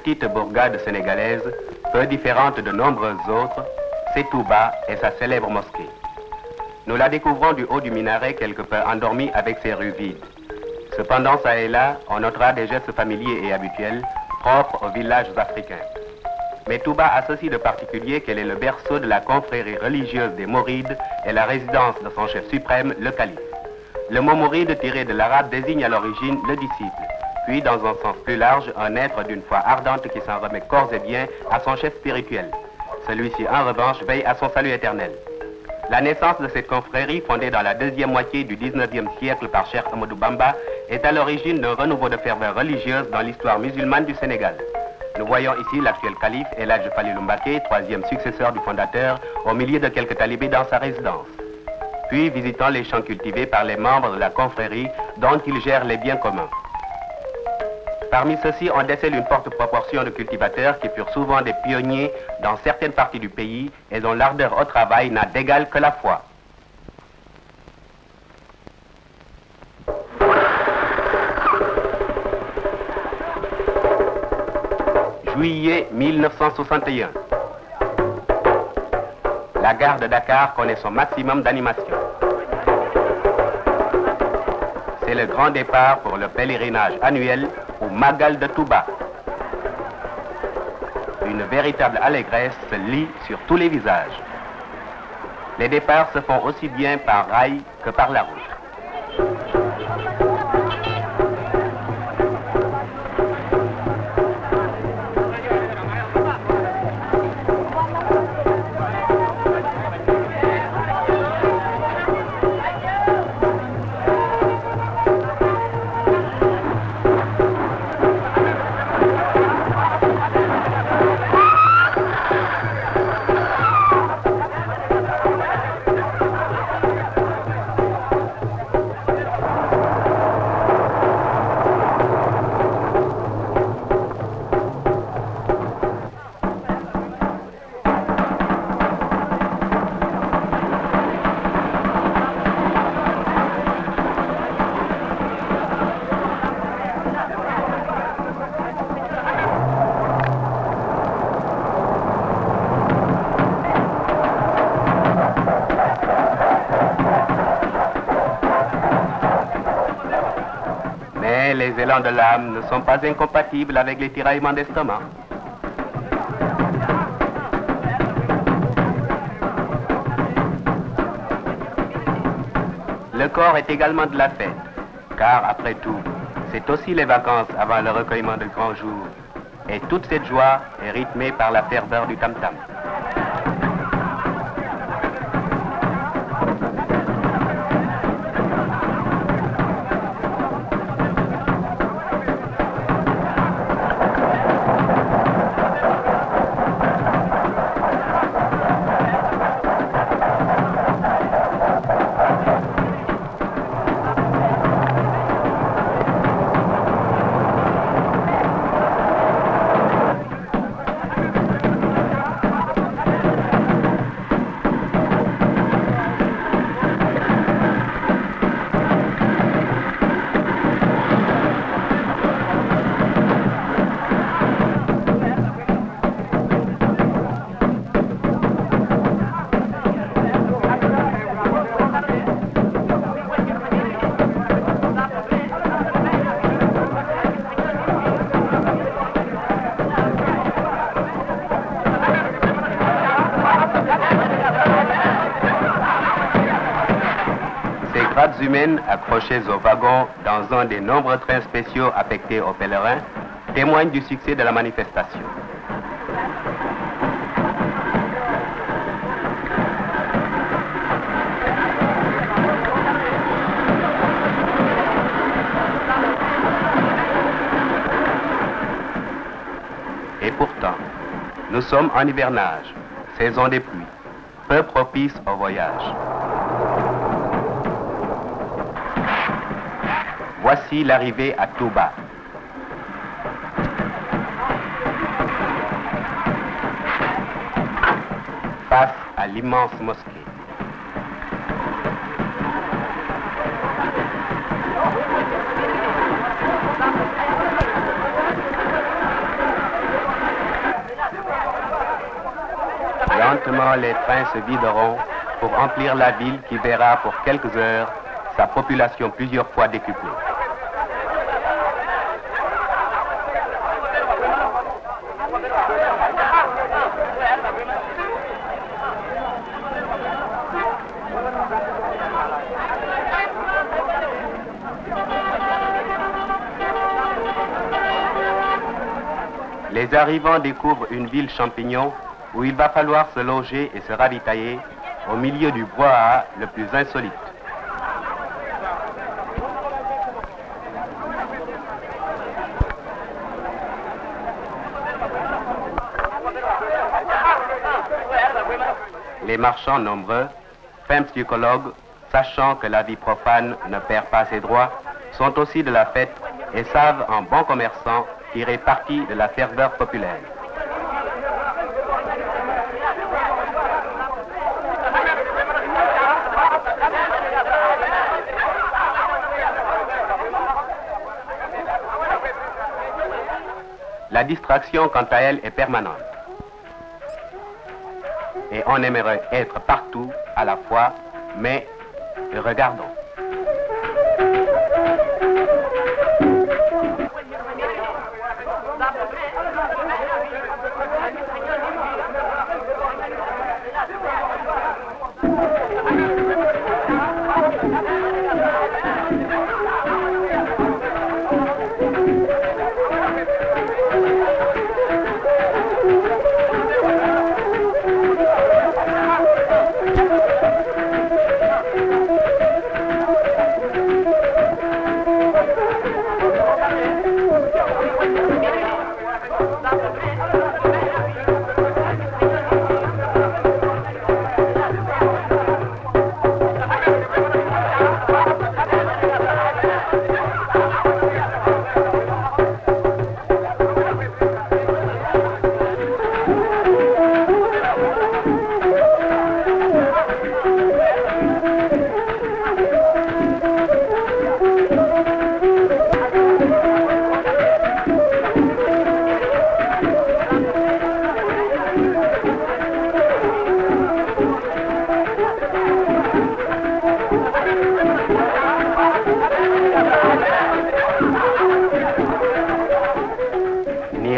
petite bourgade sénégalaise, peu différente de nombreuses autres, c'est Touba et sa célèbre mosquée. Nous la découvrons du haut du minaret quelque peu endormie avec ses rues vides. Cependant, ça et là, on notera des gestes familiers et habituels propres aux villages africains. Mais Touba a ceci de particulier qu'elle est le berceau de la confrérie religieuse des Mourides et la résidence de son chef suprême, le calife. Le mot mouride tiré de l'arabe désigne à l'origine le disciple, puis dans un sens plus large, un être d'une foi ardente qui s'en remet corps et biens à son chef spirituel. Celui-ci, en revanche, veille à son salut éternel. La naissance de cette confrérie, fondée dans la deuxième moitié du 19e siècle par Cheikh Ahmadou Bamba, est à l'origine d'un renouveau de ferveur religieuse dans l'histoire musulmane du Sénégal. Nous voyons ici l'actuel calife, El Hadj Falilou Mbacké, troisième successeur du fondateur, au milieu de quelques talibés dans sa résidence. Puis visitons les champs cultivés par les membres de la confrérie dont il gère les biens communs. Parmi ceux-ci, on décèle une forte proportion de cultivateurs qui furent souvent des pionniers dans certaines parties du pays et dont l'ardeur au travail n'a d'égal que la foi. Juillet 1961. La gare de Dakar connaît son maximum d'animation. C'est le grand départ pour le pèlerinage annuel au Magal de Touba. Une véritable allégresse se lit sur tous les visages. Les départs se font aussi bien par rail que par la route. Les élans de l'âme ne sont pas incompatibles avec les tiraillements d'estomac. Le corps est également de la fête, car après tout, c'est aussi les vacances avant le recueillement de grands jours. Et toute cette joie est rythmée par la ferveur du tam-tam. Grappes humaines accrochées aux wagons dans un des nombreux trains spéciaux affectés aux pèlerins témoignent du succès de la manifestation. Et pourtant, nous sommes en hivernage, saison des pluies, peu propice au voyage. Voici l'arrivée à Touba. Face à l'immense mosquée. Lentement, les trains se videront pour remplir la ville qui verra pour quelques heures sa population plusieurs fois décuplée. Les arrivants découvrent une ville champignon où il va falloir se loger et se ravitailler au milieu du brouhaha le plus insolite. Les marchands nombreux, fins psychologues, sachant que la vie profane ne perd pas ses droits, sont aussi de la fête et savent en bons commerçants tirer parti de la ferveur populaire. La distraction, quant à elle, est permanente. Et on aimerait être partout à la fois, mais regardons.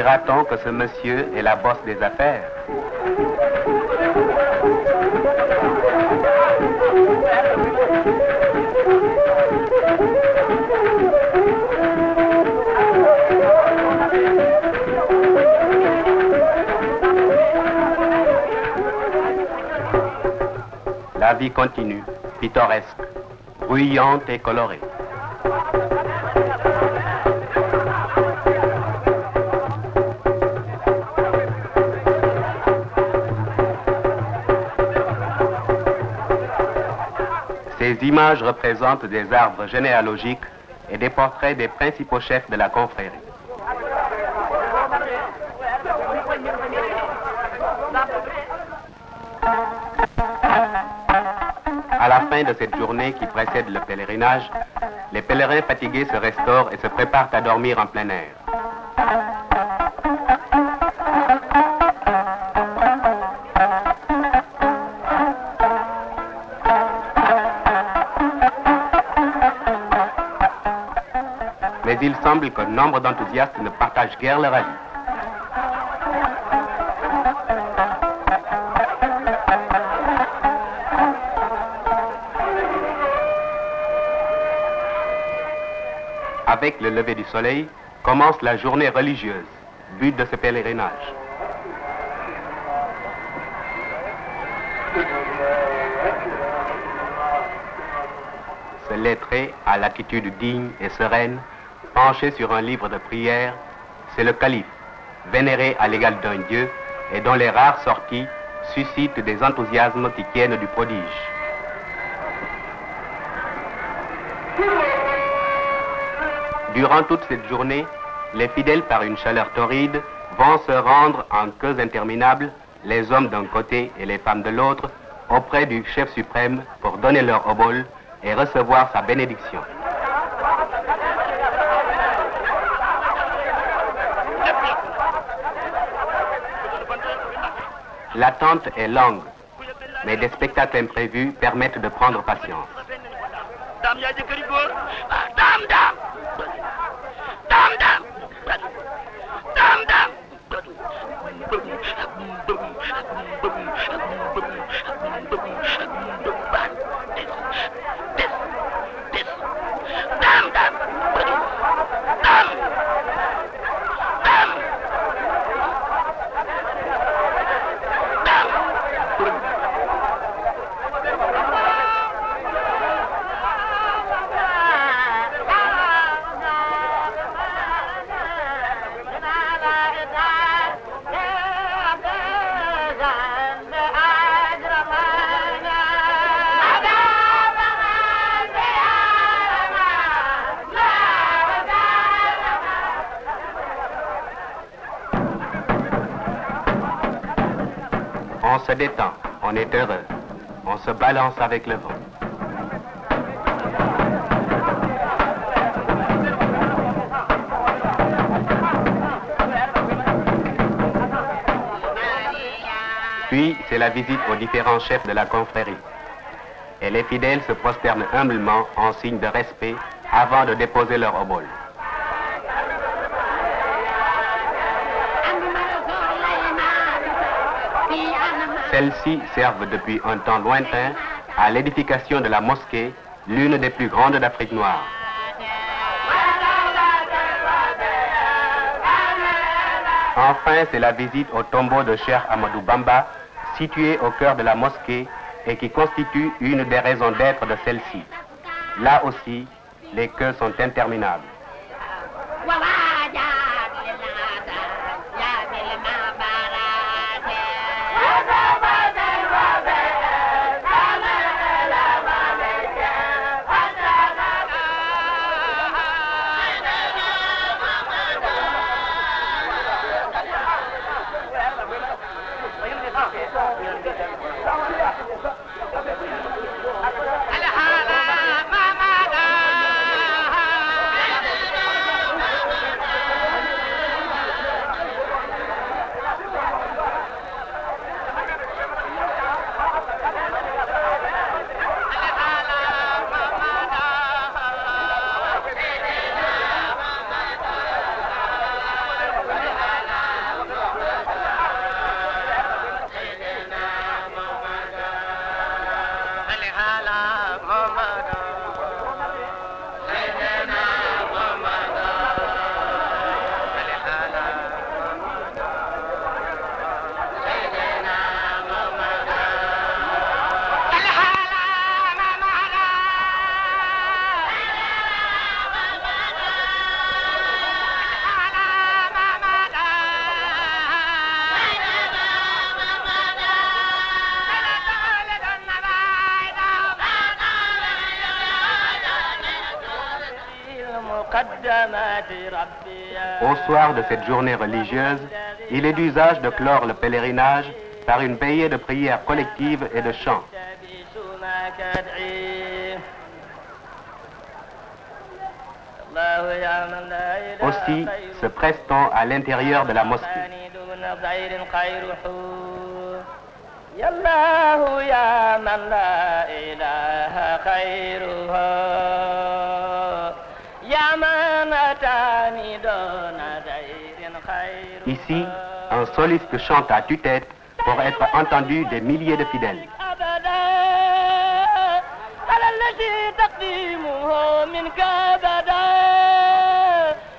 Dira-t-on que ce monsieur est la bosse des affaires? La vie continue, pittoresque, bruyante et colorée. Ces images représentent des arbres généalogiques et des portraits des principaux chefs de la confrérie. À la fin de cette journée qui précède le pèlerinage, les pèlerins fatigués se restaurent et se préparent à dormir en plein air. Mais il semble que nombre d'enthousiastes ne partagent guère leur avis. Avec le lever du soleil, commence la journée religieuse, but de ce pèlerinage. Ce lettré, à l'attitude digne et sereine, penché sur un livre de prière, c'est le calife, vénéré à l'égal d'un dieu et dont les rares sorties suscitent des enthousiasmes qui tiennent du prodige. Durant toute cette journée, les fidèles, par une chaleur torride, vont se rendre en queues interminables, les hommes d'un côté et les femmes de l'autre, auprès du chef suprême pour donner leur obol et recevoir sa bénédiction. L'attente est longue, mais des spectacles imprévus permettent de prendre patience. On se détend, on est heureux, on se balance avec le vent. Puis, c'est la visite aux différents chefs de la confrérie. Et les fidèles se prosternent humblement en signe de respect avant de déposer leur obole. Celles-ci servent depuis un temps lointain à l'édification de la mosquée, l'une des plus grandes d'Afrique noire. Enfin, c'est la visite au tombeau de Cheikh Ahmadou Bamba, situé au cœur de la mosquée et qui constitue une des raisons d'être de celle-ci. Là aussi, les queues sont interminables. Au soir de cette journée religieuse, il est d'usage de clore le pèlerinage par une veillée de prières collectives et de chants. Aussi se presse-t-on à l'intérieur de la mosquée. Ici, un soliste chante à tue-tête pour être entendu des milliers de fidèles.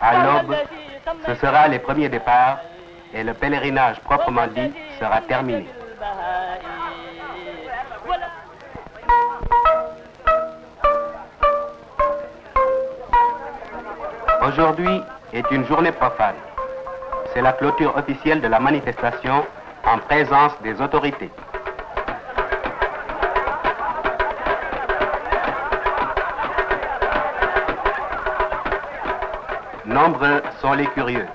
À l'aube, ce sera les premiers départs et le pèlerinage proprement dit sera terminé. Aujourd'hui est une journée profane. C'est la clôture officielle de la manifestation en présence des autorités. Nombreux sont les curieux.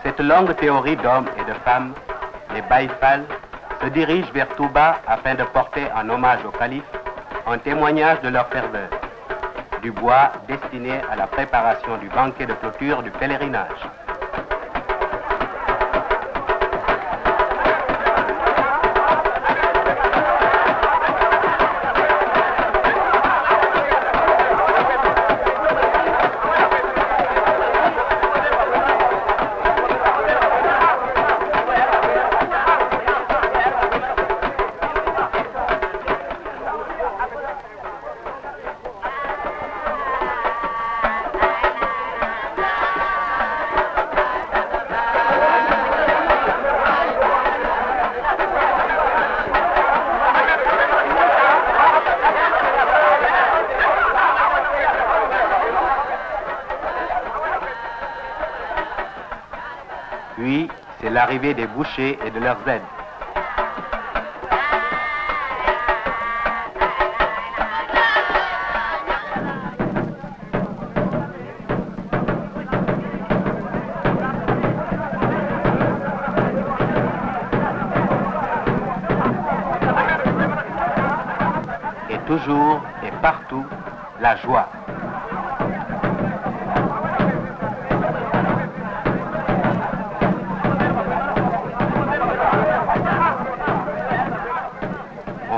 Cette longue théorie d'hommes et de femmes, les Baïfal, se dirigent vers Touba afin de porter en hommage au calife un témoignage de leur ferveur, du bois destiné à la préparation du banquet de clôture du pèlerinage. Puis, c'est l'arrivée des bouchers et de leurs aides. Et toujours et partout, la joie.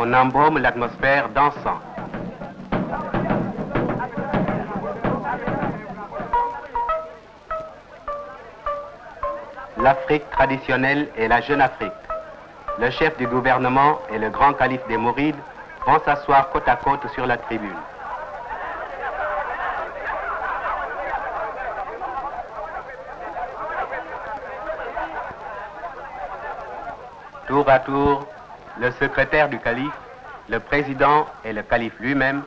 On embaume l'atmosphère dansant. L'Afrique traditionnelle est la Jeune Afrique. Le chef du gouvernement et le grand calife des Mourides vont s'asseoir côte à côte sur la tribune. Tour à tour, le secrétaire du calife, le président et le calife lui-même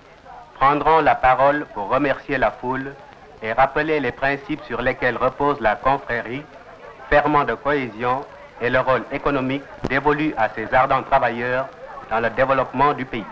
prendront la parole pour remercier la foule et rappeler les principes sur lesquels repose la confrérie, ferment de cohésion et le rôle économique dévolu à ces ardents travailleurs dans le développement du pays.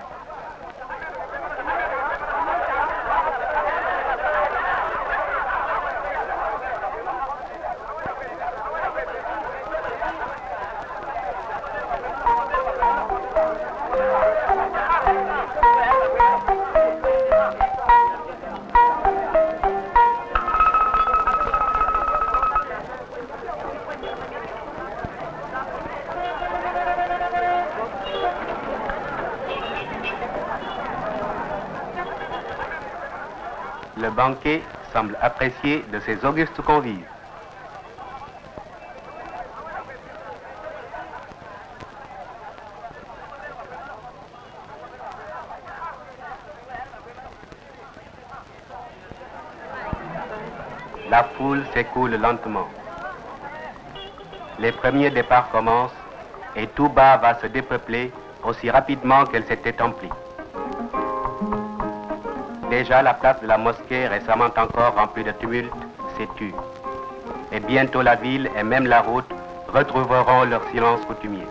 Le banquet semble apprécié de ses augustes convives. La foule s'écoule lentement. Les premiers départs commencent et Touba va se dépeupler aussi rapidement qu'elle s'était emplie. Déjà, la place de la mosquée, récemment encore remplie de tumulte, s'est tue. Et bientôt la ville et même la route retrouveront leur silence coutumier.